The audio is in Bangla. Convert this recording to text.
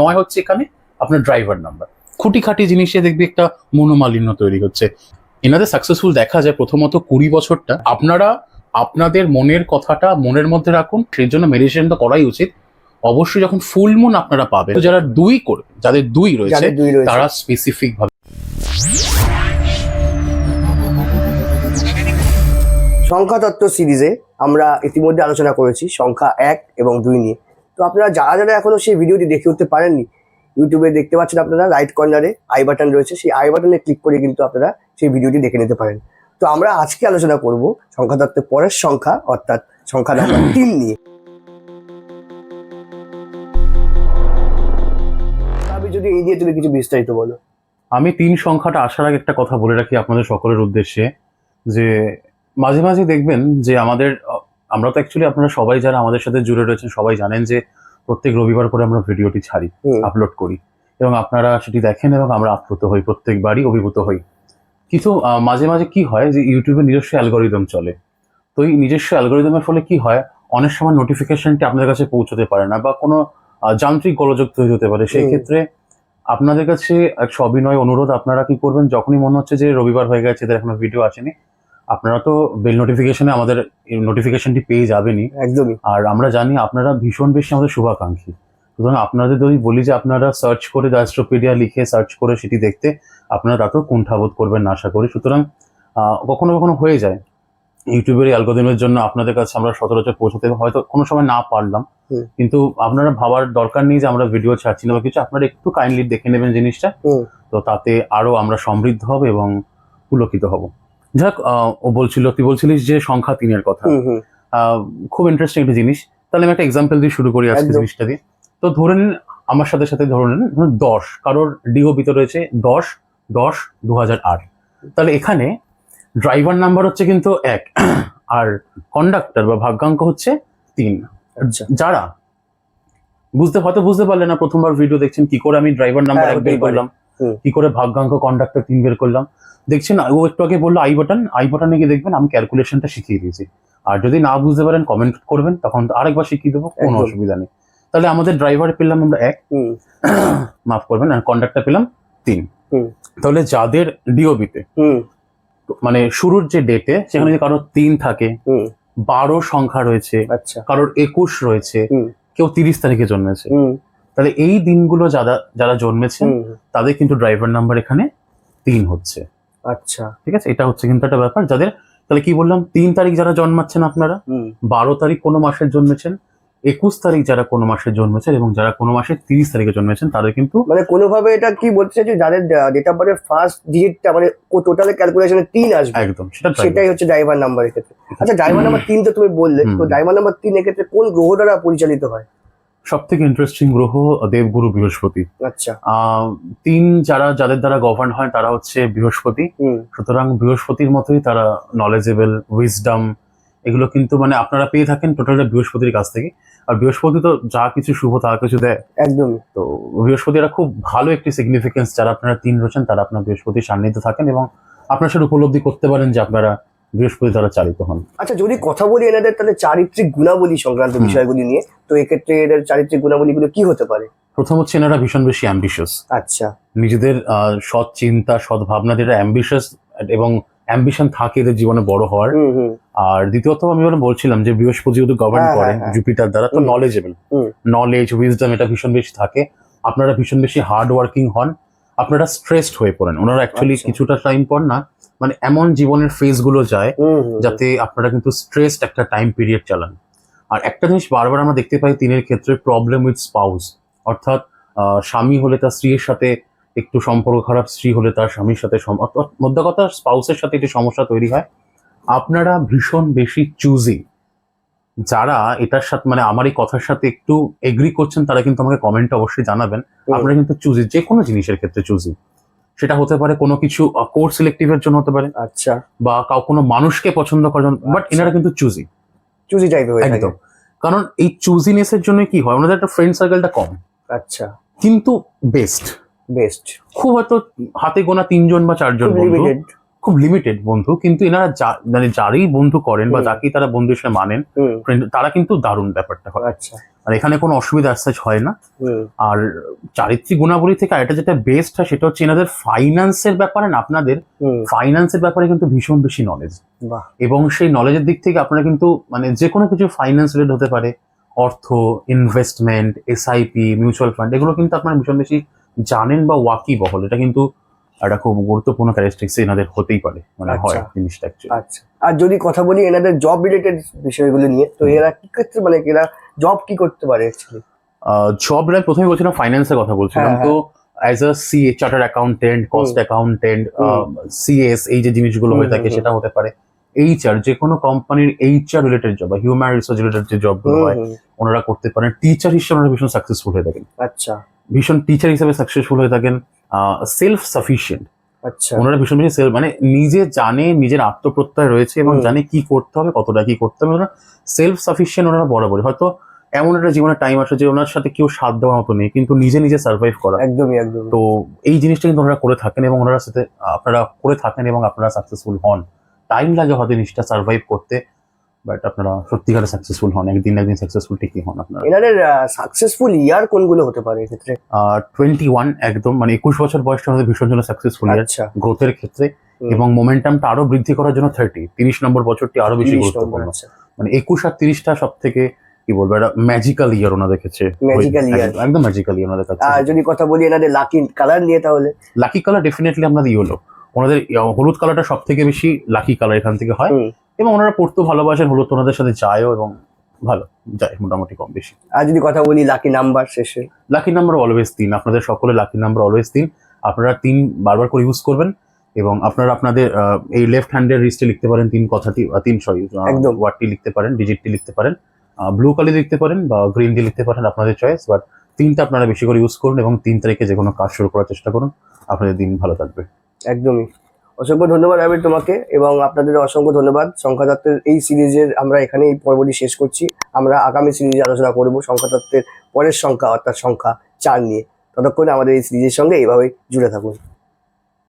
নয় হচ্ছে এখানে আপনার ড্রাইভার নাম্বার। খুঁটিখাটি জিনিসে দেখবি একটা মনোমালিন্য তৈরি হচ্ছে। এনাদের সাকসেসফুল দেখা যায় প্রথমত 20 বছরটা আপনারা আপনাদের মনের কথাটা মনের মধ্যে রাখুন, সেই জন্য মেডিটেশন তো করাই উচিত। অবশ্যই যখন ফুল মুন আপনারা পাবেন, যারা দুই করে যাদের দুই রয়েছে তারা স্পেসিফিক ভাবে। সংখ্যাতত্ত্ব সিরিজে আমরা ইতিমধ্যে আলোচনা করেছি সংখ্যা 1 এবং 2 নিয়ে। তো আপনারা যারা যারা এখনো সেই ভিডিওটি দেখে উঠতে পারেননি, ইউটিউবে দেখতে পাচ্ছেন আপনারা রাইট কর্নারে আই বাটন রয়েছে, সেই আই বাটনে ক্লিক করে কিন্তু আপনারা সেই ভিডিওটি দেখে নিতে পারেন। তো আমরা আজকে আলোচনা করব সংখ্যাতত্ত্বের পরের সংখ্যা অর্থাৎ সংখ্যা নাম্বার 3 নিয়ে। আমি যদি এই নিয়ে তুমি কিছু বিস্তারিত বলো। আমি 3 সংখ্যাটা আসার আগে একটা কথা বলে রাখি আপনাদের সকলের উদ্দেশ্যে, যে মাঝে মাঝে দেখবেন যে আমরা তো অ্যাকচুয়ালি আপনারা সবাই যারা আমাদের সাথে জুড়ে রয়েছেন সবাই জানেন যে প্রত্যেক রবিবার করে আমরা ভিডিওটি ছাড়ি, আপলোড করি এবং আপনারা সেটি দেখেন এবং আমরা আপ্লুত হই, প্রত্যেকবারই অভিভূত হই। কিন্তু মাঝে মাঝে কি হয় যে ইউটিউবে নিজস্ব অ্যালগোরিদম চলে। তো এই নিজস্ব অ্যালগোরিদমের ফলে কি হয়, অনেক সময় নোটিফিকেশনটি আপনাদের কাছে পৌঁছতে পারে না বা কোনো যান্ত্রিক গোলযোগ তৈরি হতে পারে। সেই ক্ষেত্রে আপনাদের কাছে এক সবিনয় অনুরোধ, আপনারা কি করবেন, যখনই মনে হচ্ছে যে রবিবার হয়ে গেছে এদের এখনো ভিডিও আসেনি, আপনারা তো বেল নোটিফিকেশনে আমাদের নোটিফিকেশনটি পেয়ে যাবেনই একদমই। আর আমরা জানি আপনারা ভীষণ বেশি আমাদের শুভাকাঙ্ক্ষী। সুতরাং আপনাদের যদি বলি যে আপনারা সার্চ করে দ্য অ্যাস্ট্রোপিডিয়া লিখে সার্চ করে সেটি দেখতে, আপনারা তাতেও কুণ্ঠাবোধ করবেন না আশা করি। সুতরাং কখনো কখনো হয়ে যায় ইউটিউবের অ্যালগোরিদমের জন্য আপনাদের কাছে আমরা সচরাচর পৌঁছতে হয়তো কোনো সময় না পারলাম, কিন্তু আপনারা ভাবার দরকার নেই যে আমরা ভিডিও ছাড়ছি না বা কিছু, আপনারা একটু কাইন্ডলি দেখে নেবেন জিনিসটা, তো তাতে আরো আমরা সমৃদ্ধ হব এবং পুলকিত হব। যাক, তুই বলছিলিস যে সংখ্যা 3 এর কথা, খুব ইন্টারেস্টিং একটা জিনিস। তাহলে আমি একটা এক্সাম্পল দিয়ে শুরু করি আজকে জিনিসটা দিয়ে। তো ধরে নিন আমার সাথে সাথে ধরে নিন 10, কারোর ডিওবিতে রয়েছে 10/10/2008। তাহলে এখানে ড্রাইভার নাম্বার হচ্ছে কিন্তু 1 আর কন্ডাক্টর বা ভাগ্যাঙ্ক হচ্ছে 3। আচ্ছা, যারা বুঝতে পারলেন না, প্রথমবার ভিডিও দেখছেন কি করে আমি ড্রাইভার নাম্বার 1 বের করলাম, কি করে ভাগ্যাঙ্ক কন্ডাক্টর 3 বের করলাম, দেখছেন ও একটু আগে বললো আই বাটনে গিয়ে দেখবেন আমি ক্যালকুলেশনটা শিখিয়ে দিয়েছি। আর যদি না বুঝতে পারেন কমেন্ট করবেন, তখন আরেকবার শিখিয়ে দেবো, কোনো অসুবিধা নেই। তাহলে আমাদের ড্রাইভারে পেলাম আমরা 1, মাফ করবেন, আর কন্ডাক্টর পেলাম 3। তাহলে যাদের ডিওবিতে মানে শুরুর যে ডেটে সেখানে যদি কারোর 3 থাকে, 12 সংখ্যা রয়েছে, কারোর 21 রয়েছে, কেউ 30 তারিখে জন্মেছে, তাহলে এই দিনগুলো যারা জন্মেছেন তাদের কিন্তু ড্রাইভার নাম্বার এখানে 3 হচ্ছে। আচ্ছা, ঠিক আছে, এটা হচ্ছে কিন্তু একটা ব্যাপার। যাদের তাহলে কি বললাম, 3 তারিখ যারা জন্মাচ্ছেন আপনারা, 12 তারিখ কোনো মাসের জন্মেছেন, 21 তারিখ যারা কোনো মাসের জন্মেছেন এবং যারা কোনো মাসের 30 তারিখে জন্মেছেন, তাদের কিন্তু মানে কোনোভাবে এটা কি বলতে চাইছো, যাদের ডেট অফ বার্থের ফার্স্ট ডিজিটটা মানে টোটালি ক্যালকুলেশনে 3 আসবে, একদম সেটাই হচ্ছে ড্রাইভার নাম্বারের ক্ষেত্রে। আচ্ছা, ড্রাইভার নাম্বার 3 তো তুমি বললে, তো ড্রাইভার নাম্বার 3 এর ক্ষেত্রে কোন গ্রহ দ্বারা পরিচালিত হয়? সব থেকে ইন্টারেস্টিং গ্রহ দেবগুরু বৃহস্পতি। আচ্ছা, 3 যাদের দ্বারা গভর্ন হয় তারা হচ্ছে বৃহস্পতি। সুতরাং বৃহস্পতির মতোই তারা নলেজেবল, উইজডম, এগুলো কিন্তু মানে আপনারা পেয়ে থাকেন টোটালটা বৃহস্পতির কাছ থেকে। আর বৃহস্পতি তো যা কিছু শুভ তা কিছু দেয়, একদম। তো বৃহস্পতি একটা খুব ভালো একটি সিগনিফিকেন্স। যারা আপনারা 3 রয়েছেন তারা আপনার বৃহস্পতির সান্নিধ্যে থাকেন এবং আপনারা সেটা উপলব্ধি করতে পারেন যে আপনারা বৃহস্পতি দ্বারা চালিত হন। আচ্ছা, যদি কথা বলি এনাদের তাহলে চারিত্রিক গুণাবলী সংক্রান্ত বিষয়গুলি নিয়ে, তো এক্ষেত্রে এদের চারিত্রিক গুণাবলীগুলো কি হতে পারে? প্রথম হচ্ছে এনারা ভীষণ বেশি অ্যাম্বিশিয়াস। আচ্ছা, নিজেদের সৎ চিন্তা, সৎ ভাবনা দিয়ে অ্যাম্বিশিয়াস এবং অ্যাম্বিশন থাকে এদের জীবনে বড় হওয়ার। আর দ্বিতীয়ত আমি বলছিলাম যে বৃহস্পতি যেহেতু গভর্ন করে জুপিটার দ্বারা, তো নলেজেবল, নলেজ, উইজডম এটা ভীষণ বেশি থাকে। আপনারা ভীষণ বেশি হার্ড ওয়ার্কিং হন, আপনারা স্ট্রেসড হয়ে পড়েন। ওনারা অ্যাকচুয়ালি কিছুটা টাইম পর না মানে এমন জীবনের ফেজ গুলো যায় যাতে আপনারা কিন্তু স্ট্রেসড একটা টাইম পিরিয়ড চালান। আর একটা জিনিস বারবার আমরা দেখতে পাই 3 এর ক্ষেত্রে, প্রবলেম উইথ স্পাউস, অর্থাৎ স্বামী হলে তার স্ত্রীর সাথে একটু সম্পর্ক খারাপ, স্ত্রী হলে তার স্বামীর সাথে, মধ্যে কথা স্পাউসের সাথে একটি সমস্যা তৈরি হয়। আপনারা ভীষণ বেশি চুজি। যারা এটার সাথে মানে আমার এই কথার সাথে একটু এগ্রি করছেন তারা কিন্তু আমাকে কমেন্টে অবশ্যই জানাবেন। আপনারা কিন্তু চুজি, যে কোনো জিনিসের ক্ষেত্রে চুজি। সেটা হতে পারে কোনো কিছু কোর্স সিলেক্টিভের জন্য হতে পারে, আচ্ছা, বা কোনো মানুষকে পছন্দ করার, বাট এনারা কিন্তু চুজি টাইপের হয়ে থাকে। একদম, কারণ এই চুজিনেসের জন্য কি হয়, ওনাদের একটা ফ্রেন্ড সার্কেলটা কম। আচ্ছা, কিন্তু বেস্ট খুব, হয়তো হাতে গোনা 3 জন বা 4 জন বন্ধু, খুব লিমিটেড বন্ধু, কিন্তু এনারা মানে যারই বন্ধু করেন বা যাকেই তারা বন্ধু হিসেবে মানেন, তারা কিন্তু দারুণ ব্যাপারটা হয়। আচ্ছা, আর এখানে কোনো অসুবিধা আসাজ হয় না। হুম আর চারিত্রিক গুণাবলী থেকে আরেকটা যেটা বেস্ট হয় সেটা হচ্ছে এনাদের ফাইন্যান্সের ব্যাপারে না, আপনাদের হুম ফাইন্যান্সের ব্যাপারে কিন্তু ভীষণ বেশি নলেজ, বাহ এবং সেই নলেজের দিক থেকে আপনারা কিন্তু মানে যে কোনো কিছু ফাইন্যান্স রিলেটেড হতে পারে, অর্থ, ইনভেস্টমেন্ট, এসআইপি, মিউচুয়াল ফান্ড, এগুলো কিন্তু আপনারা ভীষণ বেশি জানেন বা ওয়াকিবহল। এটা কিন্তু একটা খুব গুরুত্বপূর্ণ ক্যারেক্টারিস্টিক্স এনাদের হতেই পারে, মানে হয় আচ্ছা। জিনিসটা অ্যাকচুয়ালি। আচ্ছা, আর যদি কথা বলি এনাদের জব রিলেটেড বিষয়গুলো নিয়ে, তো এরা কি করতে মানে এরা জব কি করতে পারে অ্যাকচুয়ালি? জব রিলেটেড প্রথমে বলছিলাম, ফাইন্যান্সের কথা বলছিলাম, হ্যাঁ, তো as a CA, chartered accountant, cost accountant, CS, এই যে জিনিসগুলো হয়ে থাকে সেটা হতে পারে। এইচআর, যে কোনো কোম্পানির এইচআর রিলেটেড জব বা হিউম্যান রিসোর্স রিলেটেড যে জবগুলো হয় ওনারা করতে পারেন। টিচার হিসেবে ওনারা ভীষণ সাকসেসফুল হয়ে থাকেন, আচ্ছা ভীষণ টিচার হিসেবে সাকসেসফুল হয়ে থাকেন। সেলফ সাফিসিয়েন্ট, আচ্ছা ওনারা ভীষণ বেশি সেলফ, মানে নিজে জানে, নিজের আত্মপ্রত্যয় রয়েছে এবং জানে কি করতে হবে, কতটা কি করতে হবে। ওনারা সেলফ সাফিসিয়েন্ট, ওনারা বরাবরই। হয়তো এমন একটা জীবনে টাইম আসে যে ওনার সাথে কেউ সাথ দেওয়ার মতো নেই, কিন্তু নিজে নিজে সার্ভাইভ করা, একদমই একদমই। তো এই জিনিসটা কিন্তু ওনারা করে থাকেন এবং ওনার সাথে আপনারা করে থাকেন এবং আপনারা সাকসেসফুল হন। টাইম লাগে হয়তো জিনিসটা সার্ভাইভ করতে, বাট আপনারা সত্যিকারে সাকসেসফুল হন, একদিন না একদিন সাকসেসফুল ঠিকই হন আপনারা। এনাদের সাকসেসফুল ইয়ার কোনগুলো হতে পারে এক্ষেত্রে? 21, একদম মানে 21 বছর বয়সটা আমাদের ভীষণ জন্য সাকসেসফুল ইয়ার আচ্ছা গ্রোথের ক্ষেত্রে, এবং মোমেন্টামটা আরো বৃদ্ধি করার জন্য 30 নম্বর বছরটি আরো বেশি 30 গুরুত্বপূর্ণ। আচ্ছা মানে 21 আর 30টা সব থেকে কি বলবো, একটা ম্যাজিক্যাল ইয়ার ওনাদের কাছে, Magical year। একদম ম্যাজিক্যাল ইয়ার ওনাদের কাছে। আর যদি কথা বলি এনাদের লাকি কালার নিয়ে, তাহলে লাকি কালার ডেফিনেটলি আপনাদের ইয়েলো, ওনাদের হলুদ কালারটা সব থেকে বেশি লাকি কালার এখান থেকে হয়, এবং ওনারা পড়তেও ভালোবাসেন, হলুদ ওনাদের সাথে যায়ও এবং ভালো যায় মোটামুটি কম বেশি। আর যদি কথা বলি লাকি নাম্বার শেষে? লাকি নাম্বার অলওয়েজ 3, আপনাদের সকলে লাকি নাম্বার অলওয়েজ 3। আপনারা 3 বারবার করে ইউজ করবেন, এবং আপনারা আপনাদের এই লেফট হ্যান্ডের রিস্টে লিখতে পারেন 3 কথাটি, 3 একদম। ওয়ার্ডটি লিখতে পারেন, ডিজিটটি লিখতে পারেন, ব্লু কালি লিখতে পারেন বা গ্রিন দিয়ে লিখতে পারেন, আপনাদের চয়েস। বাট 3টা আপনারা বেশি করে ইউজ করুন এবং 3 তারিখে যে কোনো কাজ শুরু করার চেষ্টা করুন, আপনাদের দিন ভালো থাকবে। একদমই। অসংখ্য ধন্যবাদ আবির তোমাকে, এবং আপনাদের অসংখ্য ধন্যবাদ। সংখ্যাতত্ত্বের এই সিরিজের আমরা এখানে এই পর্বটি শেষ করছি। আমরা আগামী সিরিজে আলোচনা করব সংখ্যাতত্ত্বের পরের সংখ্যা, অর্থাৎ সংখ্যা 4 নিয়ে। ততক্ষণে আমাদের এই সিরিজের সঙ্গে এইভাবেই জুড়ে থাকুন।